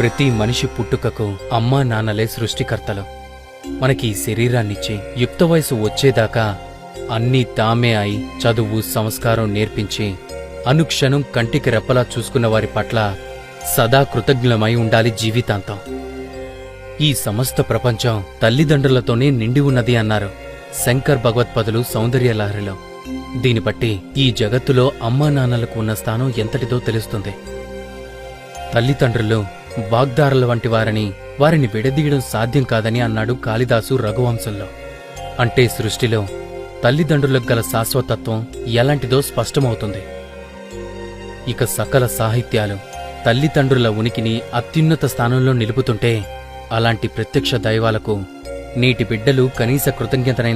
ప్రతి మనిషి పుట్టుకకు అమ్మా నాన్నలే సృష్టికర్తలు. మనకి ఈ శరీరాన్నిచ్చి యుక్త వయసు వచ్చేదాకా అన్నీ తామే అయి చదువు సంస్కారం నేర్పించి అనుక్షణం కంటికి రెప్పలా చూసుకున్న వారి పట్ల సదా కృతజ్ఞులమై ఉండాలి జీవితాంతం. ఈ సమస్త ప్రపంచం తల్లిదండ్రులతోనే నిండి ఉన్నది అన్నారు శంకర్ భగవత్పదులు సౌందర్యలహరిలో. దీని బట్టి ఈ జగత్తులో అమ్మా నాన్నలకు ఉన్న స్థానం ఎంతటిదో తెలుస్తుంది. తల్లిదండ్రులు వాగ్దారుల వంటి వారిని విడదీయడం సాధ్యం కాదని అన్నాడు కాళిదాసు రఘువంశంలో. అంటే సృష్టిలో తల్లిదండ్రులకు గల శాశ్వతత్వం ఎలాంటిదో స్పష్టమవుతుంది. ఇక సకల సాహిత్యాలు తల్లిదండ్రుల ఉనికిని అత్యున్నత స్థానంలో నిలుపుతుంటే అలాంటి ప్రత్యక్ష దైవాలకు నేటి బిడ్డలు కనీస కృతజ్ఞతనైనా